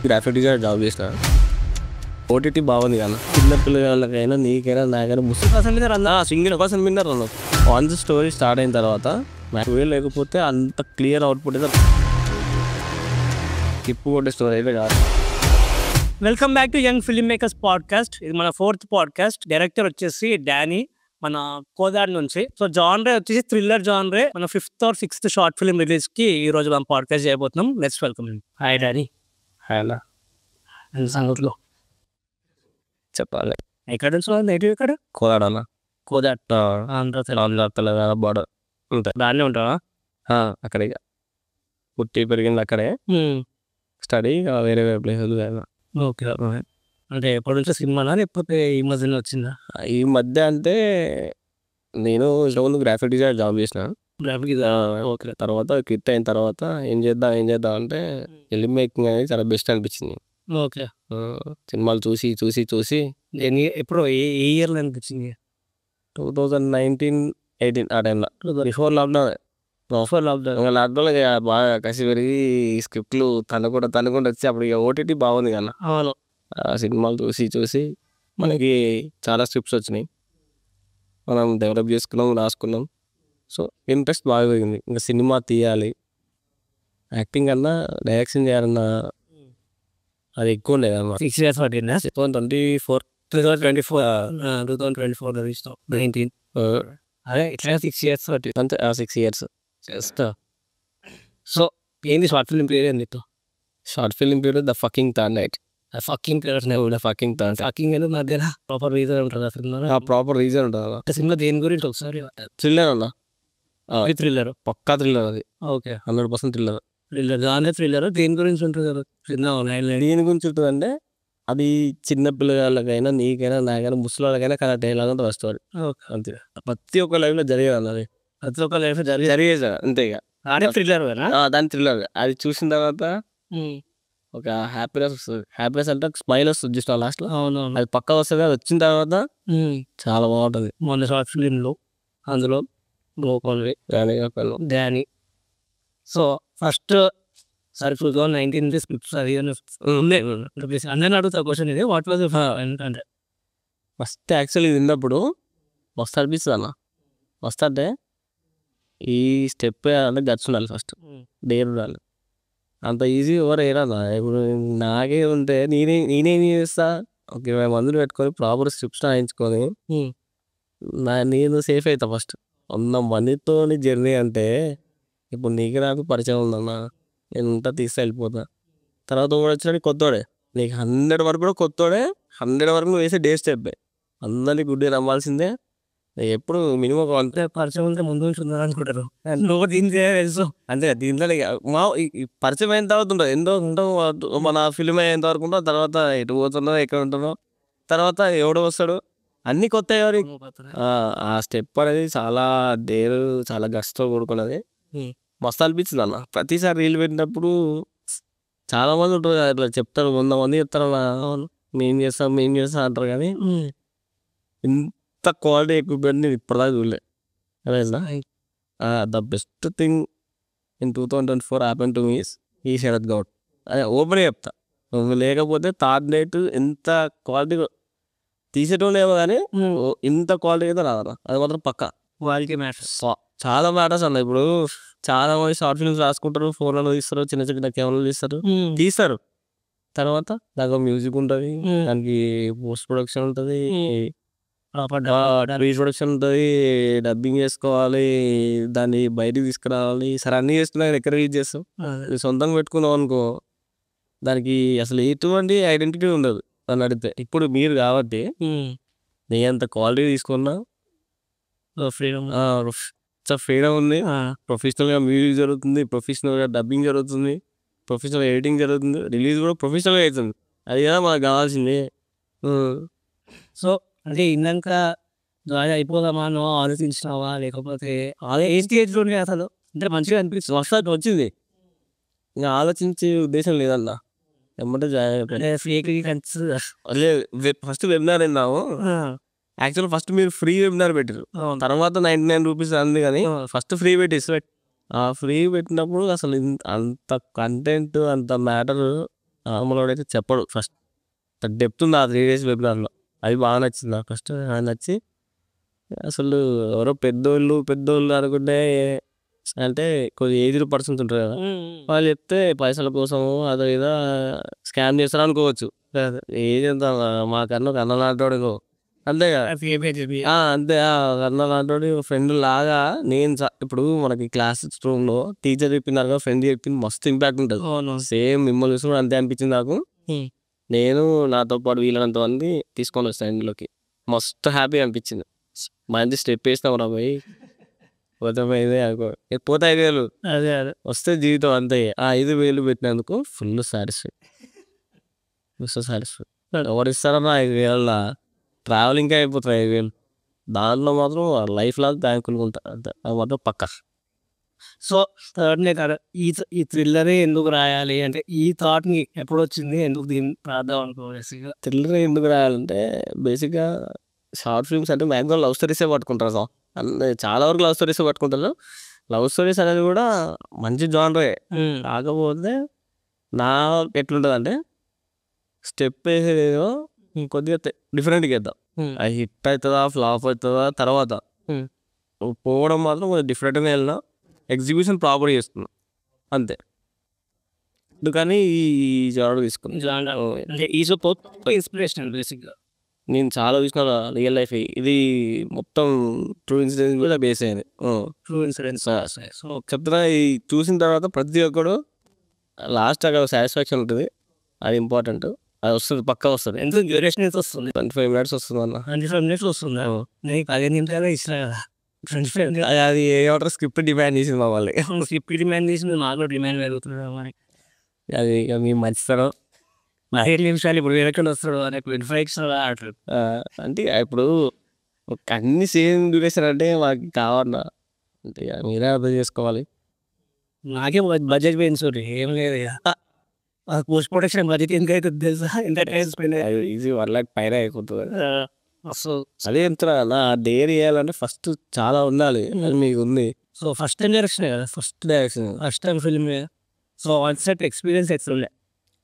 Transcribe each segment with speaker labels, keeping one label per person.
Speaker 1: Graphic designer job చేసిన. OTT బాగుంది కదా, చిన్న పిల్లలకైనా నీకైనా నాకైనా సింగిల్ పర్సన్ విన్నర్ అన్నావు. వన్స్ స్టోరీ స్టార్ట్ అయిన తర్వాత నాకు లేకపోతే అంత క్లియర్ అవుట్పుట్ అయితే టిప్పు కొట్టే స్టోరీ అయితే కాదు.
Speaker 2: Welcome back to young film makers podcast. ఇది మన 4th పాడ్కాస్ట్. డైరెక్టర్ వచ్చేసి డానీ, మన కోదాడ్ నుంచి. సో జాన్రే వచ్చేసి థ్రిల్లర్ జాన్రే. మన 5th or 6th short film release కి ఈ రోజు మనం పాడ్కాస్ట్ చేయబోతున్నాం. Let's welcome. Hi Danny.
Speaker 1: అలా
Speaker 2: సంగతిలో
Speaker 1: చెప్పాలి.
Speaker 2: ఎక్కడ నుంచి నేటివ్ ఎక్కడ?
Speaker 1: కోదాడన్న
Speaker 2: కోదాడ్ ఆంధ్ర
Speaker 1: తెలంగాణ బార్డర్ ఉంటాయి.
Speaker 2: దాన్నే ఉంటావా?
Speaker 1: అక్కడే పుట్టి పెరిగింది అక్కడే. స్టడీ వేరే వేరే ప్లేసెస్.
Speaker 2: ఓకే. అంటే ఎప్పటి నుంచి సినిమానా లేకపోతే ఈ మధ్యలో వచ్చిందా?
Speaker 1: ఈ మధ్య అంటే నేను ముందు గ్రాఫిక్ డిజైనర్ జాబ్ చేసిన.
Speaker 2: ఓకే.
Speaker 1: తర్వాత క్విట్ అయిన తర్వాత ఏం చేద్దాం అంటే ఫిల్మ్ మేకింగ్ అనేది చాలా బెస్ట్ అనిపించింది.
Speaker 2: ఓకే.
Speaker 1: సినిమాలు చూసి చూసి చూసి
Speaker 2: ఎప్పుడు ఏ ఇయర్లో అనిపించింది?
Speaker 1: 2019-18 ఆ టైంలో, బిఫోర్ లాక్డౌన్. లాక్డౌన్ బాగా కసి పెరిగి స్క్రిప్ట్లు తనుకుంటూ వచ్చి అప్పుడు ఇక ఓటీటీ బాగుంది కదా.
Speaker 2: అవును.
Speaker 1: సినిమాలు చూసి చూసి మనకి చాలా స్క్రిప్ట్స్ వచ్చినాయి, మనం డెవలప్ చేసుకున్నాం, రాసుకున్నాం. సో ఇంట్రెస్ట్ బాగా పెరిగింది. ఇంకా సినిమా తీయాలి, యాక్టింగ్ కన్నా డైరెక్షన్ చేయాలన్నా అది ఎక్కువ ఉండేది అన్నమాట.
Speaker 2: 6 years పట్టిందా? 2024 19 అదే ఇట్లా 6 years పట్టింది
Speaker 1: అంతే. 6 years
Speaker 2: జస్ట్. సో ఏంది షార్ట్ ఫిల్మ్ పేరు? ఏంది
Speaker 1: షార్ట్ ఫిల్మ్ పేరు the fucking third night.
Speaker 2: Fucking పేరు?
Speaker 1: The fucking third.
Speaker 2: ఫకింగ్ అనేది మధ్యలో ప్రాపర్ రీజన్ ఉంటుంది ఆ సినిమా.
Speaker 1: ప్రాపర్ రీజన్ ఉంటుంది.
Speaker 2: సినిమా దేని గురించి ఒకసారి?
Speaker 1: థ్రిల్లర్ అన్న,
Speaker 2: థ్రిల్లర్.
Speaker 1: పక్కా థ్రిల్లర్ అది.
Speaker 2: ఓకే.
Speaker 1: 100% థ్రిల్లర్.
Speaker 2: దానే థ్రిల్లర్. దేని గురించి ఉంటుంది కదా?
Speaker 1: దేని గురించి ఉంటుంది అంటే అది చిన్న పిల్లలకైనా నీకైనా నాకైనా ముసలికైనా కనెక్ట్ అయ్యేలాగా ఉంటుంది స్టోరీ.
Speaker 2: ఓకే.
Speaker 1: అంతే. ప్రతి ఒక్క లైఫ్లో జరిగేది అన్నది,
Speaker 2: ప్రతి ఒక్క లైఫ్
Speaker 1: జరిగేది అంతే. ఇక
Speaker 2: అదే థ్రిల్లర్.
Speaker 1: దాని థ్రిల్లర్ అది చూసిన తర్వాత ఒక హ్యాపీనెస్ వస్తుంది. హ్యాపీనెస్ అంటే స్మైల్ వస్తుంది జస్ట్ లాస్ట్లో.
Speaker 2: అవునవును.
Speaker 1: అది పక్కా వస్తుంది. అది వచ్చిన తర్వాత చాలా బాగుంటుంది.
Speaker 2: మొన్న షార్ట్ ఫిలింలో అందులో Danny. So first sir 2019 scripts అది అందరిని అడుగుతా క్వశ్చన్ ఇది. వాట్ వాజ్ అంటే
Speaker 1: ఫస్ట్ యాక్చువల్లీ విన్నప్పుడు మస్తు అనిపిస్తుంది అన్న. మస్తు అంటే ఈ స్టెప్ అంటే గట్స్ ఉండాలి, ఫస్ట్ డేర్ ఉండాలి. అంత ఈజీ ఎవరు ఏరన్నా. ఇప్పుడు నాకే ఉంటే నేనేం చేస్తా, ఒక 20 మందిని పెట్టుకొని ప్రాపర్ స్క్రిప్ట్స్ రాయించుకొని నేను సేఫ్ అవుతా. ఫస్ట్ 100 మందితో జర్నీ అంటే ఇప్పుడు నీకు నాకు పరిచయం ఉందన్నా, నేను ఉంటా తీస్తే వెళ్ళిపోతా. తర్వాత కూడా వచ్చిన కొత్తోడే, నీకు 100 వరకు కూడా కొత్తోడే. 100 వరకు నువ్వు వేసే డే స్టెప్ అందరినీ గుడ్డి నమ్మాల్సిందే. ఎప్పుడు మినిమం అంతే.
Speaker 2: పరిచయం ఉంటే ముందు నుంచి ఉన్నారు అనుకుంటారు. నువ్వు దీనికి తెలుసు
Speaker 1: అంతే. దీంట్లో మా పరిచయం అయిన తర్వాత ఉంటుంది ఎంతో ఉంటావు. మన ఫిల్మ్ అయ్యేంత వరకు ఉంటావు. తర్వాత ఎటు పోతున్నావు, ఎక్కడ ఉంటున్నావు, తర్వాత ఎవడో వస్తాడు, అన్ని కొత్త. ఆ స్టెప్ అనేది చాలా డేర్, చాలా గట్స్తో కూడుకున్నది. మస్తు అనిపించింది అన్న. ప్రతిసారి రీల్ పెట్టినప్పుడు చాలా మంది ఉంటారు ఇట్లా చెప్తారు, 100 మంది చెప్తారు మేం చేస్తాం అంటారు. కానీ ఇంత క్వాలిటీ ఎక్విప్మెంట్ నేను ఇప్పటిదాకా చూడలే. The best thing in 2024 happen to me ఈ శరత్ గౌడ్. అదే ఓపెన్ చెప్తా. లేకపోతే థర్డ్ నైట్ ఎంత క్వాలిటీ తీసేటోళ్ళేమో కానీ ఇంత క్వాలిటీ అయితే రాదన్న. అది మాత్రం పక్కా
Speaker 2: క్వాలిటీ మ్యాటర్స్.
Speaker 1: చాలా మ్యాటర్స్ అన్న. ఇప్పుడు చాలా మంది షార్ట్ ఫిల్మ్స్ రాసుకుంటారు, ఫోన్లలో తీస్తారు, చిన్న చిన్న కెమెరాలు తీస్తారు. తర్వాత దానికి మ్యూజిక్ ఉంటుంది, దానికి పోస్ట్ ప్రొడక్షన్ ఉంటుంది, ప్రీ ప్రొడక్షన్ ఉంటుంది, డబ్బింగ్ చేసుకోవాలి, దాన్ని బయటికి తీసుకురావాలి. సరే అన్నీ చేసుకున్నా ఎక్కడ రీచ్ చేస్తాం. సొంతంగా పెట్టుకున్నాం అనుకో, దానికి అసలు ఎటువంటి ఐడెంటిటీ ఉండదు అని అడిగితే. ఇప్పుడు మీరు కాబట్టి నీ అంత క్వాలిటీ తీసుకున్నా ఫ్రీడమ్ ఉంది. ప్రొఫెషనల్గా మ్యూజిక్ జరుగుతుంది, ప్రొఫెషనల్గా డబ్బింగ్ జరుగుతుంది, ప్రొఫెషనల్ ఎడిటింగ్ జరుగుతుంది, రిలీజ్ కూడా ప్రొఫెషనల్గా అవుతుంది. అది కదా మనకు కావాల్సింది.
Speaker 2: సో అంటే ఇందాక జాయిన్ అయిపోదామా నువ్వు ఆలోచించినావా, లేకపోతే అదే ఏ స్టేజ్లోనే అసలు అంటే మంచిగా అనిపిస్తుంది వస్తుంది వచ్చింది ఇంకా ఆలోచించే ఉద్దేశం లేదన్నా. ఏమంటే ఫస్ట్ వెబినార్ విన్నాము. యాక్చువల్ ఫస్ట్ మీరు ఫ్రీ వెబినార్ పెట్టారు, తర్వాత 99 రూపీస్ అంది. కానీ ఫస్ట్ ఫ్రీ పెట్టేసి ఫ్రీ పెట్టినప్పుడు అసలు అంత కంటెంట్, అంత మ్యాటర్
Speaker 1: నార్మల్ అయితే చెప్పడు ఫస్ట్ డెప్త్ ఉంది ఆ 3 days వెబినార్లో. అది బాగా నచ్చింది నాకు ఫస్ట్. నచ్చి అసలు ఎవరో పెద్దోళ్ళు అనుకుంటే అంటే కొద్దిగా ఏజ్డ్ పర్సన్స్ ఉంటారు కదా, వాళ్ళు చెప్తే పైసల కోసం అదో ఏదో స్కామ్ చేస్తారు అనుకోవచ్చు. ఏజ్ ఎంత మాకన్నా ఒక అన్న లాంటోడు అంతే కదా, అంతే అన్న లాంటోడు ఫ్రెండ్ లాగా. నేను ఇప్పుడు మనకి క్లాస్ రూమ్లో టీచర్ చెప్పింది కదా, ఫ్రెండ్ చెప్పింది మస్తు ఇంపాక్ట్ ఉంటుంది. సేమ్ మిమ్మల్ని చూసి అంతే అనిపించింది నాకు. నేను నాతో పాటు వీళ్ళంత మంది తీసుకొని వస్తాను ఇంట్లోకి, మస్తు హ్యాపీ అనిపించింది. మంచి స్టెప్ వేసినాం రా పోయి, పోతే అనుకో పోతే 5,000
Speaker 2: అదే
Speaker 1: వస్తే జీవితం అంతే. ఆ 5,000 పెట్టినందుకు ఫుల్ సాటిస్ఫై. ఎవరు ఇస్తారన్నా 5,000 ట్రావెలింగ్కే అయిపోతాయి 5,000. దాంట్లో మాత్రం లైఫ్ లాగా థ్యాంక్ఫుల్గా ఉంటా అంతే, అది మాత్రం పక్కా.
Speaker 2: సో థర్డ్నే కదా, ఈ థ్రిల్లరే ఎందుకు రాయాలి అంటే ఈ థాట్ని ఎప్పుడు వచ్చింది, ఎందుకు దీన్ని రాద్దాం అనుకోవాలి?
Speaker 1: థ్రిల్లర్ ఎందుకు రాయాలంటే బేసిక్గా షార్ట్ ఫిల్మ్స్ అంటే మ్యాక్సిమం లవ్ స్టోరీసే పట్టుకుంటారు సార్. చాలా వరకు లవ్ స్టోరీసే పట్టుకుంటారు. లవ్ స్టోరీస్ అనేది కూడా మంచి జానరే, కాకపోతే నా ఎట్లుంటుంది అంటే స్టెప్ వేసేదేదో కొద్దిగా డిఫరెంట్గా వేద్దాం. అది హిట్ అవుతుందా ఫ్లాప్ అవుతుందా తర్వాత, పోవడం మాత్రం కొంచెం డిఫరెంట్గా వెళ్ళినా ఎగ్జిక్యూషన్ ప్రాపర్ చేస్తున్నా అంతే. అందుకని ఈ జానర్ తీసుకున్నా.
Speaker 2: ఇన్స్పిరేషన్ బేసిక్గా
Speaker 1: నేను చాలా చూసిన రియల్ లైఫ్, ఇది మొత్తం ట్రూ ఇన్సిడెంట్స్ కూడా బేస్ అయ్యింది.
Speaker 2: True incidents.
Speaker 1: సో చెప్తున్నా, ఈ చూసిన తర్వాత ప్రతి ఒక్కడు లాస్ట్ అక్కడ సాటిస్ఫాక్షన్ ఉంటుంది, అది ఇంపార్టెంట్. అది వస్తుంది, పక్కా వస్తుంది.
Speaker 2: ఎంత డ్యూరేషన్ అయితే వస్తుంది?
Speaker 1: 25 minutes వస్తుంది అన్న.
Speaker 2: 25 minutes వస్తుందా? నీకు 15 నిమిషాలే ఇష్టం కదా 25.
Speaker 1: అది ఏమంటారు, స్క్రిప్ట్ డిమాండ్ చేసింది మా వాళ్ళు.
Speaker 2: స్క్రిప్ట్ డిమాండ్ చేసింది, మాకు డిమాండ్ పెరుగుతుంది మరి.
Speaker 1: అది ఇక మేము మంచితనం.
Speaker 2: 5 నిమిషాలు ఇప్పుడు వేరే వస్తాడు అని 25 ఆడతాడు.
Speaker 1: అంటే ఇప్పుడు అన్ని సేమ్ డ్యూరేషన్ అంటే మాకు కావన్నా, అంటే మీరే అర్థం చేసుకోవాలి.
Speaker 2: నాకే బడ్జెట్ పెంచుతుంది, ఏం లేదు పోస్ట్ ప్రొడక్షన్ బడ్జెట్ ఎంత అవుతుంది తెలుసా? ఎంత టైం స్పెండ్
Speaker 1: ఈజీ 1 lakh పైన అయిపోతుంది.
Speaker 2: సో
Speaker 1: అదే చెప్తున్నా నా డేర్ చేయాలంటే ఫస్ట్ చాలా ఉండాలి, అది మీకు ఉంది.
Speaker 2: సో ఫస్ట్ టైం డైరెక్షన్ కదా, first time film. So on set experience ఎట్లుండే?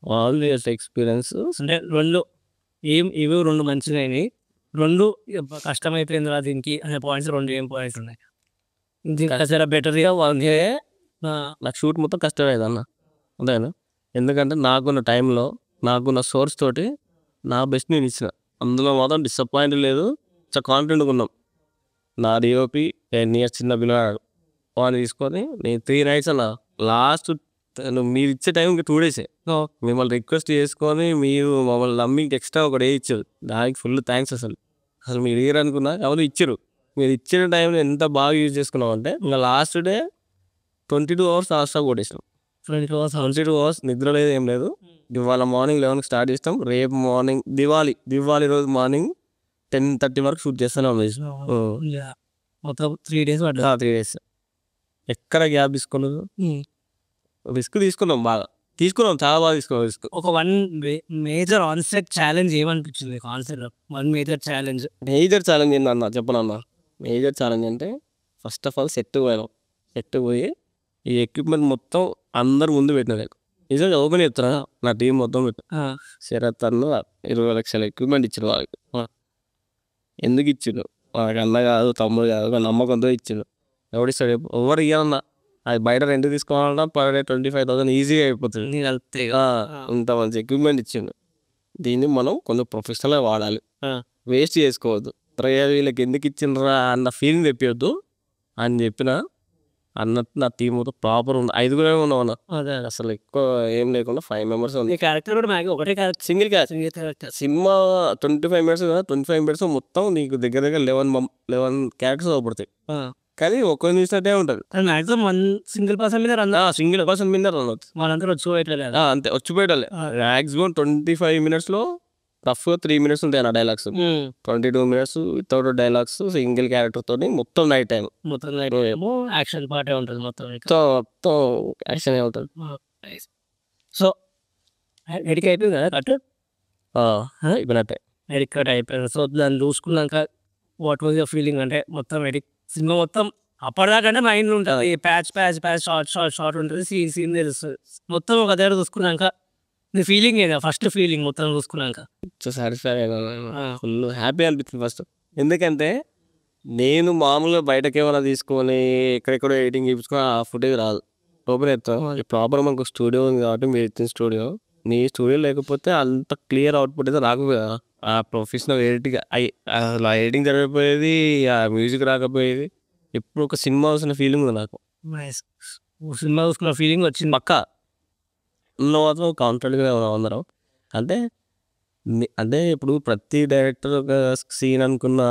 Speaker 1: ఆల్వేస్ ఎక్స్పీరియన్స్
Speaker 2: అంటే ఇవి 2 మంచిగా అయినాయి, 2 కష్టమైపోయింది రా దీనికి అనే పాయింట్స్ 2 ఏం పాయింట్స్ ఉన్నాయి? దీనికి జర బెటర్గా
Speaker 1: నాకు షూట్ మొత్తం కష్టమయ్యేది అన్న, అంతేనా. ఎందుకంటే నాకున్న టైంలో నాకున్న సోర్స్ తోటి నా బెస్ట్ నేను ఇచ్చిన, అందులో మాత్రం డిసప్పాయింట్ లేదు, చాలా కాన్ఫిడెంట్గా ఉన్నాం. నా డిఓపి 10 years చిన్న పిల్లవాడు, వాడిని తీసుకొని నేను 3 nights అన్న. లాస్ట్ మీరు ఇచ్చే టైం ఇంకా 2 days మిమ్మల్ని రిక్వెస్ట్ చేసుకొని మీరు మమ్మల్ని నమ్మి ఎక్స్ట్రా ఒక డే ఇచ్చారు, దానికి ఫుల్ థ్యాంక్స్. అసలు మీరు ఇయర్ అనుకున్నా ఎవరు ఇచ్చారు, మీరు ఇచ్చిన టైంలో ఎంత బాగా యూజ్ చేసుకున్నాం అంటే ఇంకా లాస్ట్ డే 22 hours లాస్ట్ కొట్టేసాం. 22 hours నిద్ర లేదు, ఏం లేదు. ఇవాళ మార్నింగ్ 11 స్టార్ట్ చేస్తాం, రేపు మార్నింగ్ దివాళీ రోజు మార్నింగ్ 10:30 వరకు షూట్ చేస్తూనే ఉన్నాం.
Speaker 2: మొత్తం 3 days
Speaker 1: 3 days ఎక్కడ గ్యాప్ తీసుకోలేదు, రిస్క్ తీసుకున్నాం, చాలా బాగా తీసుకున్నాం రిస్క్.
Speaker 2: ఒక 1 మేజర్ ఆన్సెట్ ఛాలెంజ్ ఏమనిపించింది? ఆన్సెట్ 1 మేజర్ ఛాలెంజ్
Speaker 1: ఏందన్నా చెప్పనన్నా. మేజర్ ఛాలెంజ్ అంటే ఫస్ట్ ఆఫ్ ఆల్ సెట్ పోయి ఈ ఎక్విప్మెంట్ మొత్తం అందరు ముందు పెట్టిన, నిజంగా ఓపెన్ చెప్తారా, నా టీం మొత్తం పెట్టిన. శరత్ అన్న 20 లక్షల ఎక్విప్మెంట్ ఇచ్చారు వాళ్ళకి. ఎందుకు ఇచ్చిండు? వాళ్ళకి అన్న కాదు, తమ్ముడు కాదు, నమ్మకంతో ఇచ్చిండు. ఎవడిస్తాడు? ఎవరు ఇవ్వాలన్నా, అది బయట రెంట్ తీసుకోవాలన్నా పర్ డే 25,000 ఈజీగా అయిపోతుంది. ఇంత మంచి ఎక్విప్మెంట్ ఇచ్చిండు, దీన్ని మనం కొంచెం ప్రొఫెషనల్గా వాడాలి, వేస్ట్ చేసుకోవద్దు. వీళ్ళకి ఎందుకు ఇచ్చిండ్రా అన్న ఫీలింగ్ తెప్పియొద్దు అని చెప్పిన. అన్నట్టు నా టీం మొత్తం ప్రాపర్ ఉంది, 5 ఉన్నాం అన్న. అసలు ఎక్కువ ఏం లేకుండా 5 members ఉంది.
Speaker 2: క్యారెక్టర్ ఒకటే
Speaker 1: సింగిల్ క్యారెక్టర్. సినిమా 25 minutes కదా, 25 minutes మొత్తం నీకు దగ్గర 11 క్యారెక్టర్స్ అవపడతాయి, కానీ ఒక్కరిని చూసినట్టే ఉంటుంది.
Speaker 2: సింగిల్ పర్సన్ మీద రన్
Speaker 1: అవుతుంది,
Speaker 2: వాళ్ళందరూ వచ్చిపోయట్లేదు.
Speaker 1: అంతే వచ్చిపోయేటలే. మ్యాక్సిమం 25 minutes రఫ్గా 3 minutes ఉంటాయి నా dialogues, 22 minutes without dialogues, single character తోని మొత్తం నైట్ టైం,
Speaker 2: మొత్తం యాక్షన్ పార్టే ఉంటుంది, మొత్తం
Speaker 1: యాక్షన్ ఉంటుంది.
Speaker 2: సో ఎడిట్ అయిపోయింది కదా కట్,
Speaker 1: అయిపోయినట్టే
Speaker 2: ఎడిట్ కట్ అయిపోయింది. సో దాన్ని చూసుకున్నాక వాట్ వాజ్ యువర్ ఫీలింగ్? అంటే మొత్తం ఎడిట్ సినిమా మొత్తం అప్పటిదాకంటే మైండ్లో ఉంటుంది, ప్యాచ్ షార్ట్ ఉంటుంది, సీన్ తెలుస్తుంది. మొత్తం ఒక దగ్గర చూసుకున్నాక నీ ఫీలింగ్ ఏదా ఫస్ట్ ఫీలింగ్ మొత్తం చూసుకున్నాక?
Speaker 1: సాటిస్ఫై ఫుల్ హ్యాపీ అనిపించింది ఫస్ట్. ఎందుకంటే నేను మామూలుగా బయటకి ఏమైనా తీసుకొని ఎక్కడెక్కడో ఎడిటింగ్ చేయించుకొని ఆ ఫుటేజ్ రాదు. ఓపెన్ చేస్తాం ప్రాపర్ మనకు స్టూడియో ఉంది కాబట్టి మీరు ఇచ్చిన స్టూడియో, నీ స్టూడియో లేకపోతే అంత క్లియర్ అవుట్పుట్ అయితే రాకపోయేది. ఆ ప్రొఫెషనల్ ఎడిటింగ్ అలా ఎడిటింగ్ జరగకపోయేది, ఆ మ్యూజిక్ రాకపోయేది. ఇప్పుడు ఒక సినిమా వస్తున్న ఫీలింగ్ ఉంది నాకు.
Speaker 2: సినిమా చూసుకున్న ఫీలింగ్ వచ్చింది
Speaker 1: పక్కా ఇందులో మాత్రం కాన్ఫిడెంట్గా అందరం. అంటే అంటే ఇప్పుడు ప్రతి డైరెక్టర్ ఒక సీన్ అనుకున్న,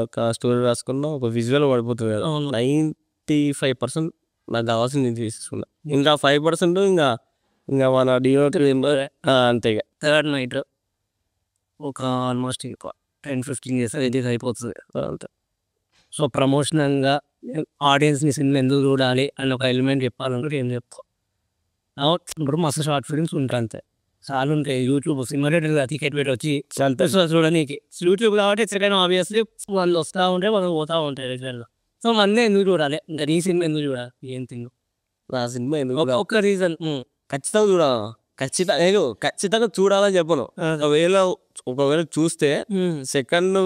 Speaker 1: ఒక స్టోరీ రాసుకున్న, ఒక విజువల్ పడిపోతుంది కదా. 95% నాకు కావాల్సింది నేను తీసుకున్నా. ఇంకా 5% ఇంకా ఇంకా మన డిఓ అంతే. ఇక
Speaker 2: థర్డ్ నైట్ ఒక ఆల్మోస్ట్ 10-15 years ఎడిట్ అయిపోతుంది అంతే. సో ప్రమోషనల్గా ఆడియన్స్ని సినిమా ఎందుకు చూడాలి అని ఒక ఎలిమెంట్ చెప్పాలంటే ఏం చెప్తావు? ఇప్పుడు మస్తు షార్ట్ ఫిల్మ్స్ ఉంటాయి అంతే, చాలా ఉంటాయి. యూట్యూబ్ సినిమా టికెట్ పెట్టి వచ్చి చూడడానికి యూట్యూబ్ కాబట్టి సెకండ్ ఆబ్వియస్లీ వాళ్ళు వస్తూ ఉంటే వాళ్ళు పోతూ ఉంటాయి రెగ్యులర్గా. సో మందే ఎందుకు చూడాలి, ఇంకా నీ సినిమా ఎందుకు చూడాలి? ఏం తింగు
Speaker 1: నా సినిమా ఎందుకు
Speaker 2: ఒక్క రీజన్
Speaker 1: ఖచ్చితంగా చూడాలి. ఖచ్చితంగా చూడాలని చెప్పను. ఒకవేళ చూస్తే సెకండ్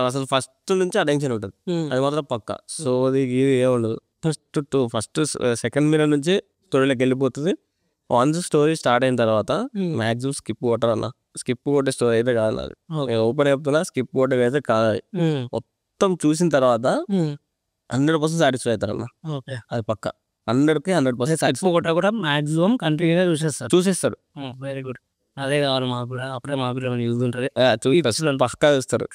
Speaker 1: అసలు ఫస్ట్ నుంచి అటెన్షన్ ఉంటుంది, అది మాత్రం పక్క. సో అది ఏముండదు. ఫస్ట్ సెకండ్ మినిట్ నుంచి స్టోరీలోకి వెళ్ళిపోతుంది. వన్స్ స్టోరీ స్టార్ట్ అయిన తర్వాత మ్యాక్సిమం స్కిప్ కొట్టరు అన్న. స్కిప్ కొట్టే స్టోరీ అయితే కాదు నాది. ఓపెన్ చెప్తున్నా, స్కిప్ కొట్టే అయితే కాదు. మొత్తం చూసిన తర్వాత 100% సాటిస్ఫై అవుతారు అన్న, అది పక్క. 100కి 100% సాటిస్ఫై
Speaker 2: కూడా మాక్సిమం కంటిన్యూగా
Speaker 1: చూసేస్తారు.
Speaker 2: వెరీ గుడ్, అదే కావాలి మాకు కూడా. అప్పుడే మాకు కూడా యూజ్ ఉంటుంది.
Speaker 1: పక్కా చూస్తారు.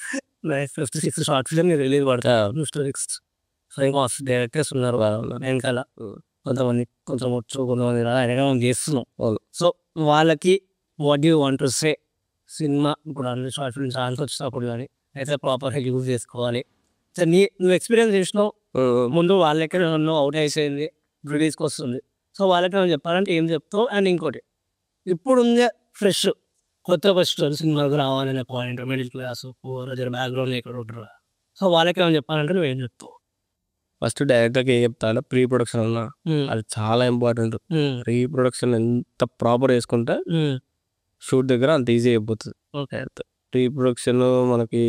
Speaker 2: 56 షార్ట్ ఫిల్మ్ రిలీజ్ పడతాయి. డైరెక్టర్స్ ఉన్నారు వెనకాల, కొంతమంది కొంచెం వచ్చు, కొంతమంది ఆయన చేస్తున్నాం. సో వాళ్ళకి what you want to say? Cinema ఇప్పుడు అన్ని షార్ట్ ఫిల్మ్స్ ఛాన్స్ వచ్చినప్పుడు కానీ అయితే ప్రాపర్గా యూజ్ చేసుకోవాలి. సో నువ్వు ఎక్స్పీరియన్స్ చేసినావు ముందు, వాళ్ళకి అవుట్ అయిపోయింది, రిలీజ్కి వస్తుంది. సో వాళ్ళకి మనం చెప్పాలంటే ఏం చెప్తావు? అండ్ ఇంకోటి ఇప్పుడు ఉంది ఫ్రెష్ కొత్త ఫస్ట్ సినిమాకి రావాలనే పాయింట్, మిడిల్ క్లాస్ బ్యాక్గ్రౌండ్ ఎక్కడ ఉంటారు. సో వాళ్ళకి ఏమైనా చెప్పాలంటే నువ్వు ఏం చెప్తావు?
Speaker 1: ఫస్ట్ డైరెక్టర్కి ఏం చెప్తాను, ప్రీ ప్రొడక్షన్ అన్న అది చాలా ఇంపార్టెంట్. ప్రీ ప్రొడక్షన్ ఎంత ప్రాపర్ వేసుకుంటే షూట్ దగ్గర అంత ఈజీ అయిపోతుంది. ప్రీ ప్రొడక్షన్ మనకి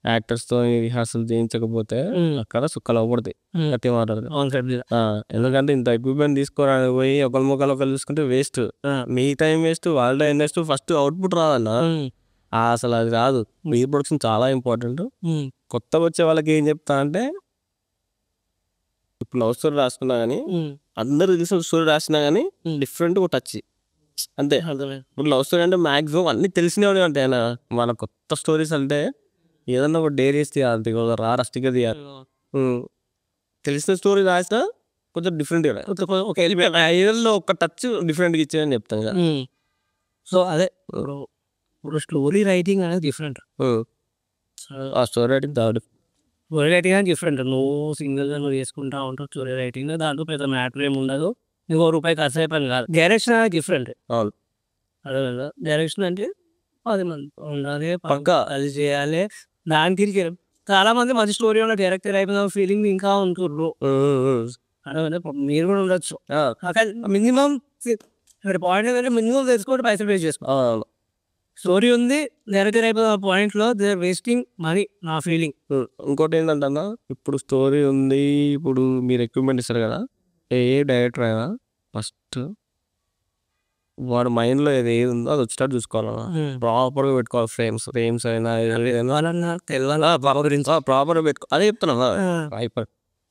Speaker 1: యాక్టర్స్తో రిహార్సల్ చేయించకపోతే అక్కడ సుక్కలు అవ్వబడతాయి, గట్టి మాట్లాడదు. ఎందుకంటే ఇంత ఎక్విప్మెంట్ తీసుకోవడానికి పోయి ఒకరి ముఖాలు ఒకరు చూసుకుంటే వేస్ట్, మీ టైం వేస్ట్, వాళ్ళ టైం వేస్ట్. ఫస్ట్ అవుట్పుట్ రాదన్న, అసలు అది రాదు. ప్రీ ప్రొడక్షన్ చాలా ఇంపార్టెంట్. కొత్తగా వచ్చే వాళ్ళకి ఏం చెప్తా అంటే, ఇప్పుడు లవ్ స్టోరీ రాసుకున్నా కానీ, అందరు తెలిసిన స్టోరీ రాసినా కానీ డిఫరెంట్ ఒక టచ్ అంతే. ఇప్పుడు లవ్ స్టోరీ అంటే మ్యాక్సిమం అన్ని తెలిసినవి అంటే, మన కొత్త స్టోరీస్ అంటే ఏదన్నా ఒక డేర్ చేసి తీయాలి, రాస్టిక్గా తీయాలి. తెలిసిన స్టోరీ రాసినా కొంచెం డిఫరెంట్, ఒక ఏదో ఒక టచ్ డిఫరెంట్గా ఇచ్చేదని చెప్తాను కదా.
Speaker 2: సో అదే ఇప్పుడు స్టోరీ రైటింగ్ అనేది డిఫరెంట్,
Speaker 1: ఆ స్టోరీ రైటింగ్
Speaker 2: స్టోరీ రైటింగ్ అనేది డిఫరెంట్. నువ్వు సింగిల్గా నువ్వు చేసుకుంటా ఉంటావు స్టోరీ రైటింగ్, దాంట్లో పెద్ద మ్యాటర్ ఏమి ఉండదు, నువ్వు ₹1 ఖర్చు అయిపోయింది కాదు. డైరెక్షన్ అనేది డిఫరెంట్. అదే కదా, డైరెక్షన్ అంటే 10 మంది ఉండాలి, పక్కా అది చేయాలి. దానికి చాలా మంది మంచి స్టోరీ ఉన్న డైరెక్టర్ అయిపోయిన ఫీలింగ్ ఇంకా ఉంటుర్రు. అదే మీరు కూడా ఉండొచ్చు. మినిమం పాయింట్ ఏంటంటే మినిమం తెచ్చుకుంటే పైసలు పే చేసుకో. స్టోరీ ఉంది, డైరెక్టర్ అయిపోయిన పాయింట్లో దే ఆర్ వేస్టింగ్ మనీ, నా ఫీలింగ్.
Speaker 1: ఇంకోటి ఏంటంటే ఇప్పుడు స్టోరీ ఉంది, ఇప్పుడు మీరు ఎక్విప్మెంట్ ఇస్తారు కదా, ఏ డైరెక్టర్ అయినా ఫస్ట్ వాడు మైండ్లో ఏది ఉందో అది వచ్చేటట్టు చూసుకోవాలన్నా, ప్రాపర్గా పెట్టుకోవాలి. ఫ్రేమ్స్ అయినా ప్రాపర్గా పెట్టుకో, అదే చెప్తున్నా,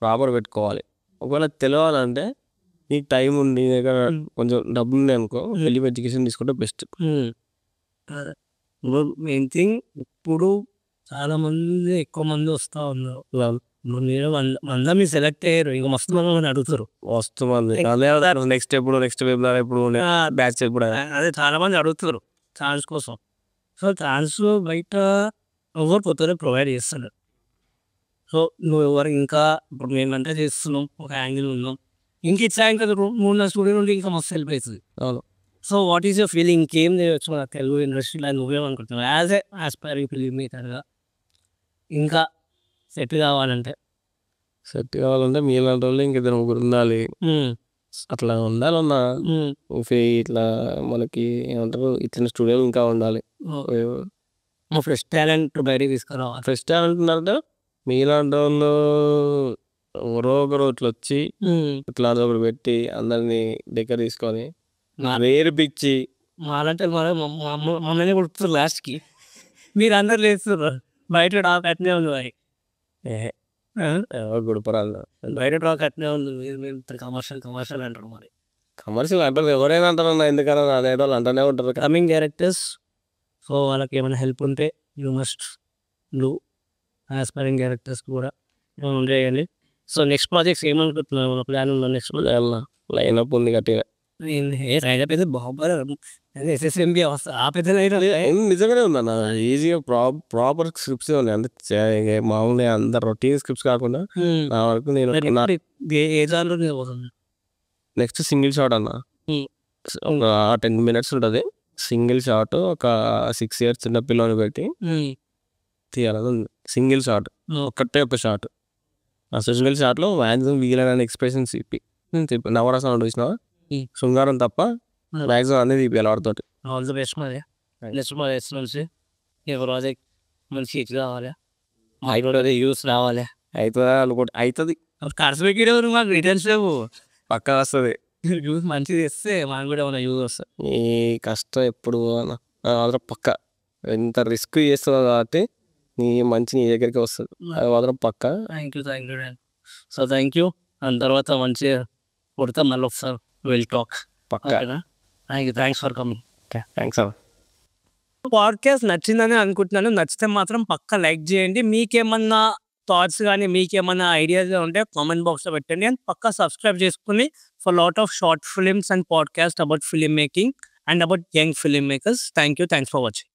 Speaker 1: ప్రాపర్ పెట్టుకోవాలి. ఒకవేళ తెలియాలంటే నీకు టైం ఉంది, నీ దగ్గర కొంచెం డబ్బులు ఉంది అనుకో, వెళ్ళి ఎడ్యుకేషన్ తీసుకుంటే బెస్ట్.
Speaker 2: మెయిన్ థింగ్ ఇప్పుడు చాలా మంది ఎక్కువ మంది వస్తూ ఉన్నారు, మీరు మీరు సెలెక్ట్ అయ్యారు, ఇంకా మస్తు మంది అడుగుతారు,
Speaker 1: మస్తు మంది నెక్స్ట్ ఎప్పుడు బ్యాచ్ ఎప్పుడు,
Speaker 2: అదే చాలా మంది అడుగుతారు ఛాన్స్ కోసం. సో ఛాన్స్ బయట ఎవరు కొత్తగా ప్రొవైడ్ చేస్తారు. సో నువ్వు ఎవరు ఇంకా ఇప్పుడు మేమంటే చేస్తున్నాం, ఒక యాంగిల్ ఉన్నాం, ఇంక ఇచ్చా ఇంకా 3-4 స్టూడియో నుండి ఇంకా మస్తు హెల్ప్ అవుతుంది.
Speaker 1: అవును.
Speaker 2: So what is your feeling? ఇంకేం చేయవచ్చు మన తెలుగు ఇండస్ట్రీలో నువ్వేమనుకుంటున్నావు యాజ్ ఏ ఆస్పైరింగ్ ఫిల్మ్ మేకర్గా? ఇంకా సెట్ కావాలంటే
Speaker 1: మీలాంటి వాళ్ళు ఇంక 2-3 ఉండాలి. అట్లా ఉండాలన్న ఇట్లా మనకి ఏమంటారు ఇచ్చిన స్టూడియో ఇంకా ఉండాలి.
Speaker 2: ఫ్రెష్ టాలెంట్ బయటికి తీసుకురావాలి.
Speaker 1: ఫ్రెష్ టాలెంట్ ఉన్నారంటే మీలాంటి వాళ్ళు ఎవరో ఒకరు ఇట్లా వచ్చి ఇట్లా ఒకటి పెట్టి అందరినీ దగ్గర తీసుకొని వేరిపిచ్చి
Speaker 2: మాలంటే మమ్మల్ని కొడుతున్నారు లాస్ట్కి. మీరు అందరు లేస్తున్నారు బయట టాక్ అట్నే ఉంది మరి.
Speaker 1: గుడిపరాలు
Speaker 2: బయట టాక్ అట్నే ఉంది. మీరు కమర్షియల్ అంటారు మరి.
Speaker 1: కమర్షియల్ అంటారు ఎవరైనా అంటారన్న, ఎందుకన్నా అదే వాళ్ళు అంటూనే ఉంటారు.
Speaker 2: కమింగ్ డైరెక్టర్స్, సో వాళ్ళకి ఏమైనా హెల్ప్ ఉంటే you must do. Aspiring directors కూడా చేయాలి. సో నెక్స్ట్ ప్రాజెక్ట్స్ ఏమనుకుంటున్నాను ప్లాన్ ఉందా? నెక్స్ట్
Speaker 1: లైన్ అప్ ఉంది గట్టిగా.
Speaker 2: రైడప్ అయితే బాగుపడారు. SSMB ఆ పెద్ద
Speaker 1: నిజంగానే ఉందన్న. ఈజీగా ప్రాపర్ స్క్రిప్ట్స్ ఉన్నాయి. అంటే మామూలుగా అందరు రొటీన్ స్క్రిప్ట్స్ కాకుండా నా వరకు నేను
Speaker 2: ఏ జాన్లో పోతుంది.
Speaker 1: నెక్స్ట్ సింగిల్ షాట్ అన్న, ఒక 10 minutes ఉంటుంది. సింగిల్ షాట్ ఒక 6 years చిన్న పిల్లని పెట్టి తీయాలని ఉంది. సింగిల్ షాట్, ఒక్కటే ఒక షాట్. ఆ సింగిల్ షాట్లో మ్యాక్సిమం వీలైన ఎక్స్ప్రెషన్స్ ఇప్పి నవరా సౌండ్ చూసినా శృంగారం తప్ప మ్యాక్సిమం అనేది తీపియాలి వాడితో.
Speaker 2: ఆల్ ది బెస్ట్ మరి. నెక్స్ట్ మరి నుంచి ఈ ప్రాజెక్ట్ మంచి హిట్ కావాలి, అయిపోతుంది, యూస్ రావాలి.
Speaker 1: అవుతుందా అనుకోండి, అవుతుంది.
Speaker 2: ఖర్చు పెట్టేవారు మాకు రిటర్న్స్ లేవు,
Speaker 1: పక్కా వస్తుంది.
Speaker 2: యూస్ మంచిది ఇస్తే మాకు కూడా ఏమైనా యూజ్ వస్తుంది.
Speaker 1: ఈ కష్టం ఎప్పుడు మాత్రం పక్క ఎంత రిస్క్ చేస్తున్నావు కాబట్టి నీ మంచి నీ దగ్గరికి వస్తుంది, అది మాత్రం పక్క.
Speaker 2: Thank you so thank you. దాని తర్వాత మంచిగా కొడతాం మళ్ళీ ఒకసారి విల్ టాక్
Speaker 1: పక్క.
Speaker 2: Thanks for coming.
Speaker 1: థ్యాంక్స్ అన్న.
Speaker 2: పాడ్కాస్ట్ నచ్చిందని అనుకుంటున్నాను. నచ్చితే మాత్రం పక్క లైక్ చేయండి. మీకేమన్నా థాట్స్ కానీ మీకేమన్నా ఐడియాస్ ఉంటే కామెంట్ బాక్స్లో పెట్టండి. అండ్ పక్కా సబ్స్క్రైబ్ చేసుకుని for lot of short films and podcast about film making and about young film makers. Thank you. Thanks for watching.